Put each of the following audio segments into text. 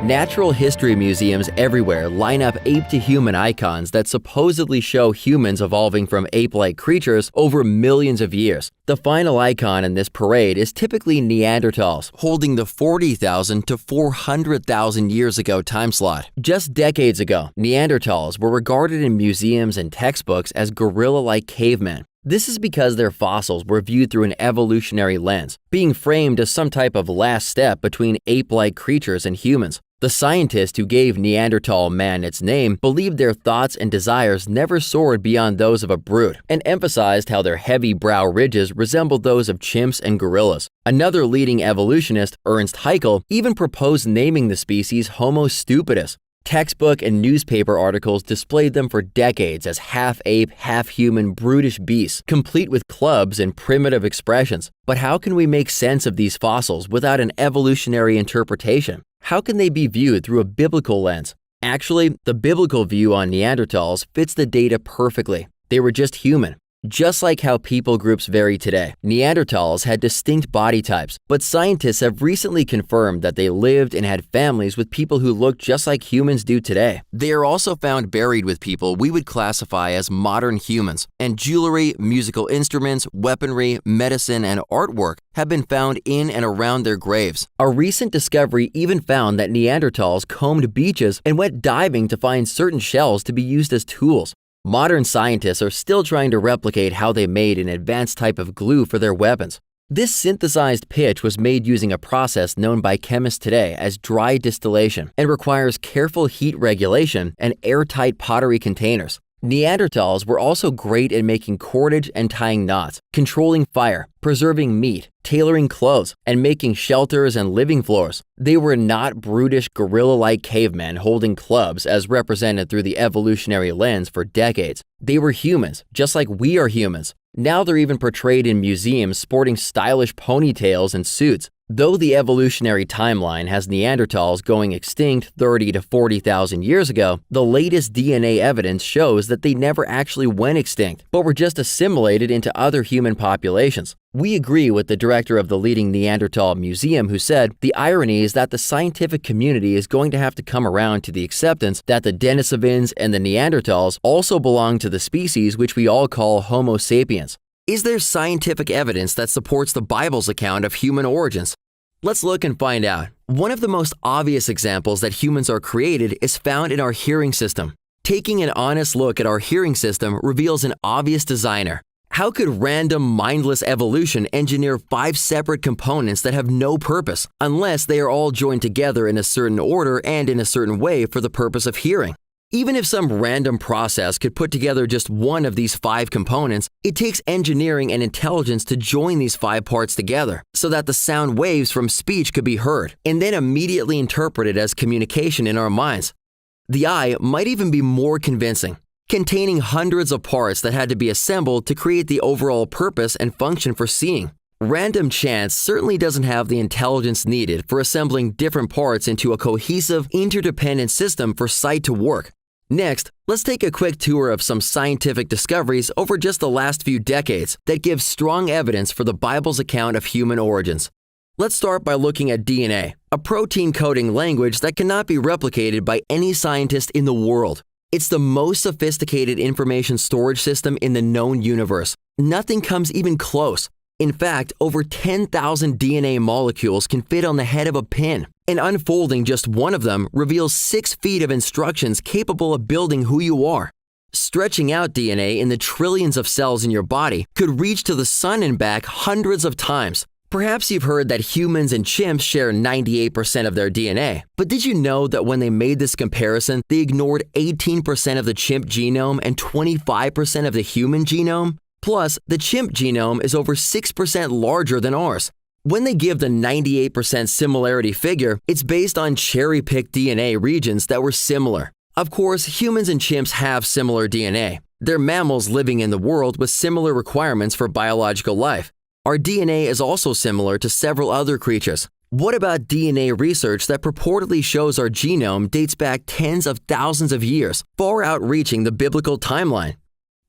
Natural history museums everywhere line up ape-to-human icons that supposedly show humans evolving from ape-like creatures over millions of years. The final icon in this parade is typically Neanderthals, holding the 40,000 to 400,000 years ago time slot. Just decades ago, Neanderthals were regarded in museums and textbooks as gorilla-like cavemen. This is because their fossils were viewed through an evolutionary lens, being framed as some type of last step between ape-like creatures and humans. The scientist who gave Neanderthal man its name believed their thoughts and desires never soared beyond those of a brute, and emphasized how their heavy brow ridges resembled those of chimps and gorillas. Another leading evolutionist, Ernst Haeckel, even proposed naming the species Homo stupidus. Textbook and newspaper articles displayed them for decades as half-ape, half-human, brutish beasts, complete with clubs and primitive expressions. But how can we make sense of these fossils without an evolutionary interpretation? How can they be viewed through a biblical lens? Actually, the biblical view on Neanderthals fits the data perfectly. They were just human. Just like how people groups vary today, Neanderthals had distinct body types, but scientists have recently confirmed that they lived and had families with people who look just like humans do today. They are also found buried with people we would classify as modern humans, and jewelry, musical instruments, weaponry, medicine, and artwork have been found in and around their graves. A recent discovery even found that Neanderthals combed beaches and went diving to find certain shells to be used as tools. Modern scientists are still trying to replicate how they made an advanced type of glue for their weapons. This synthesized pitch was made using a process known by chemists today as dry distillation and requires careful heat regulation and airtight pottery containers. Neanderthals were also great at making cordage and tying knots, controlling fire, preserving meat, tailoring clothes, and making shelters and living floors. They were not brutish, gorilla-like cavemen holding clubs as represented through the evolutionary lens for decades. They were humans, just like we are humans. Now they're even portrayed in museums sporting stylish ponytails and suits. Though the evolutionary timeline has Neanderthals going extinct 30 to 40,000 years ago, the latest DNA evidence shows that they never actually went extinct, but were just assimilated into other human populations. We agree with the director of the leading Neanderthal museum who said, "The irony is that the scientific community is going to have to come around to the acceptance that the Denisovans and the Neanderthals also belong to the species which we all call Homo sapiens." Is there scientific evidence that supports the Bible's account of human origins? Let's look and find out. One of the most obvious examples that humans are created is found in our hearing system. Taking an honest look at our hearing system reveals an obvious designer. How could random, mindless evolution engineer 5 separate components that have no purpose, unless they are all joined together in a certain order and in a certain way for the purpose of hearing? Even if some random process could put together just one of these 5 components, it takes engineering and intelligence to join these 5 parts together so that the sound waves from speech could be heard and then immediately interpreted as communication in our minds. The eye might even be more convincing, containing hundreds of parts that had to be assembled to create the overall purpose and function for seeing. Random chance certainly doesn't have the intelligence needed for assembling different parts into a cohesive, interdependent system for sight to work. Next, let's take a quick tour of some scientific discoveries over just the last few decades that give strong evidence for the Bible's account of human origins. Let's start by looking at DNA, a protein coding language that cannot be replicated by any scientist in the world. It's the most sophisticated information storage system in the known universe. Nothing comes even close. In fact, over 10,000 DNA molecules can fit on the head of a pin, and unfolding just one of them reveals 6 feet of instructions capable of building who you are. Stretching out DNA in the trillions of cells in your body could reach to the sun and back hundreds of times. Perhaps you've heard that humans and chimps share 98% of their DNA, but did you know that when they made this comparison, they ignored 18% of the chimp genome and 25% of the human genome? Plus, the chimp genome is over 6% larger than ours. When they give the 98% similarity figure, it's based on cherry-picked DNA regions that were similar. Of course, humans and chimps have similar DNA. They're mammals living in the world with similar requirements for biological life. Our DNA is also similar to several other creatures. What about DNA research that purportedly shows our genome dates back tens of thousands of years, far outreaching the biblical timeline?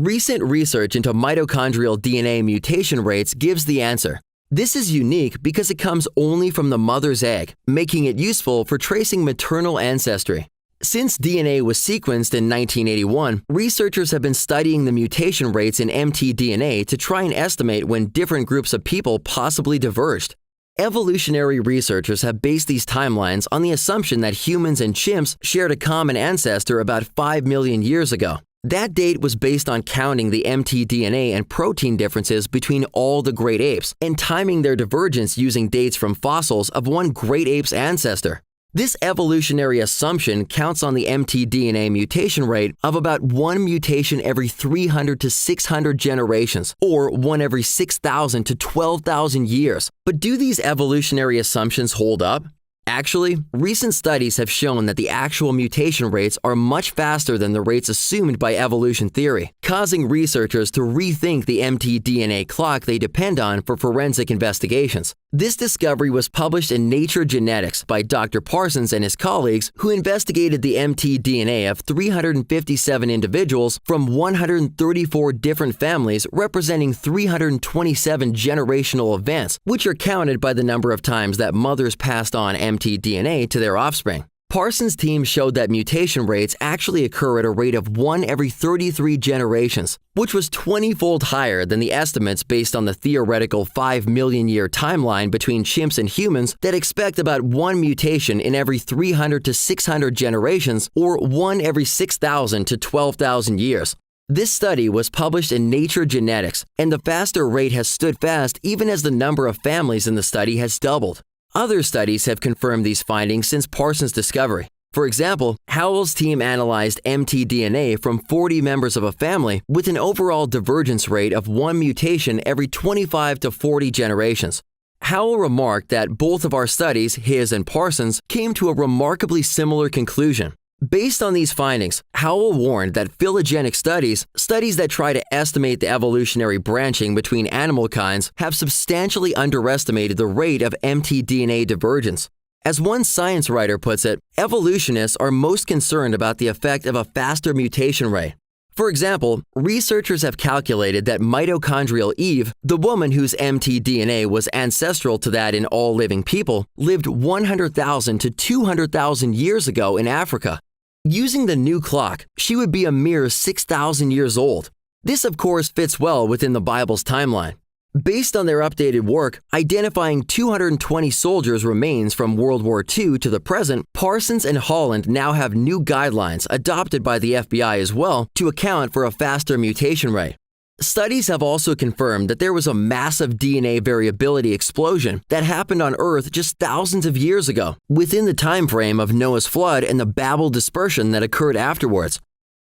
Recent research into mitochondrial DNA mutation rates gives the answer. This is unique because it comes only from the mother's egg, making it useful for tracing maternal ancestry. Since DNA was sequenced in 1981, researchers have been studying the mutation rates in mtDNA to try and estimate when different groups of people possibly diverged. Evolutionary researchers have based these timelines on the assumption that humans and chimps shared a common ancestor about 5 million years ago. That date was based on counting the mtDNA and protein differences between all the great apes and timing their divergence using dates from fossils of one great ape's ancestor. This evolutionary assumption counts on the mtDNA mutation rate of about 1 mutation every 300 to 600 generations, or 1 every 6,000 to 12,000 years. But do these evolutionary assumptions hold up? Actually, recent studies have shown that the actual mutation rates are much faster than the rates assumed by evolution theory, causing researchers to rethink the mtDNA clock they depend on for forensic investigations. This discovery was published in Nature Genetics by Dr. Parsons and his colleagues, who investigated the mtDNA of 357 individuals from 134 different families representing 327 generational events, which are counted by the number of times that mothers passed on mtDNA to their offspring. Parsons' team showed that mutation rates actually occur at a rate of 1 every 33 generations, which was 20-fold higher than the estimates based on the theoretical 5 million year timeline between chimps and humans that expect about 1 mutation in every 300 to 600 generations, or 1 every 6,000 to 12,000 years. This study was published in Nature Genetics, and the faster rate has stood fast even as the number of families in the study has doubled. Other studies have confirmed these findings since Parsons' discovery. For example, Howell's team analyzed mtDNA from 40 members of a family with an overall divergence rate of 1 mutation every 25 to 40 generations. Howell remarked that both of our studies, his and Parsons, came to a remarkably similar conclusion. Based on these findings, Howell warned that phylogenetic studies that try to estimate the evolutionary branching between animal kinds, have substantially underestimated the rate of mtDNA divergence. As one science writer puts it, evolutionists are most concerned about the effect of a faster mutation rate. For example, researchers have calculated that mitochondrial Eve, the woman whose mtDNA was ancestral to that in all living people, lived 100,000 to 200,000 years ago in Africa. Using the new clock, she would be a mere 6,000 years old. This, of course, fits well within the Bible's timeline. Based on their updated work, identifying 220 soldiers' remains from World War II to the present, Parsons and Holland now have new guidelines adopted by the FBI as well to account for a faster mutation rate. Studies have also confirmed that there was a massive DNA variability explosion that happened on Earth just thousands of years ago, within the time frame of Noah's flood and the Babel dispersion that occurred afterwards.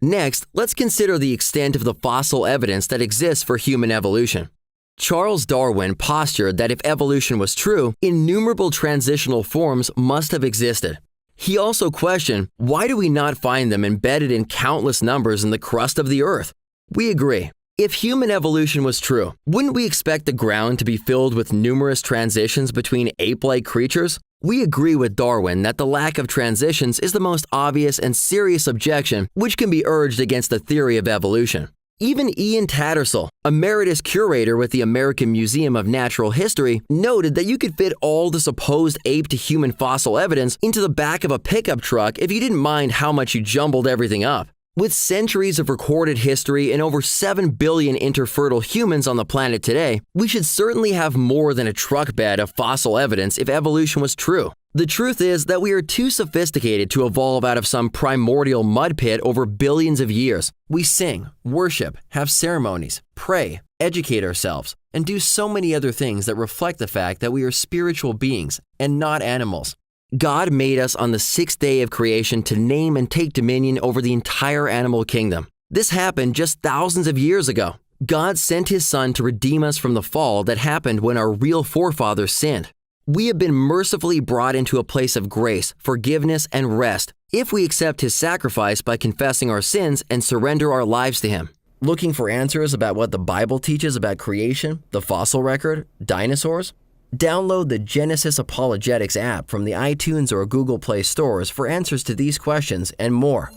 Next, let's consider the extent of the fossil evidence that exists for human evolution. Charles Darwin postured that if evolution was true, innumerable transitional forms must have existed. He also questioned, why do we not find them embedded in countless numbers in the crust of the Earth? We agree. If human evolution was true, wouldn't we expect the ground to be filled with numerous transitions between ape-like creatures? We agree with Darwin that the lack of transitions is the most obvious and serious objection which can be urged against the theory of evolution. Even Ian Tattersall, emeritus curator with the American Museum of Natural History, noted that you could fit all the supposed ape-to-human fossil evidence into the back of a pickup truck if you didn't mind how much you jumbled everything up. With centuries of recorded history and over 7 billion interfertile humans on the planet today, we should certainly have more than a truck bed of fossil evidence if evolution was true. The truth is that we are too sophisticated to evolve out of some primordial mud pit over billions of years. We sing, worship, have ceremonies, pray, educate ourselves, and do so many other things that reflect the fact that we are spiritual beings and not animals. God made us on the 6th day of creation to name and take dominion over the entire animal kingdom. This happened just thousands of years ago. God sent His Son to redeem us from the fall that happened when our real forefathers sinned. We have been mercifully brought into a place of grace, forgiveness, and rest if we accept His sacrifice by confessing our sins and surrender our lives to Him. Looking for answers about what the Bible teaches about creation, the fossil record, dinosaurs? Download the Genesis Apologetics app from the iTunes or Google Play stores for answers to these questions and more.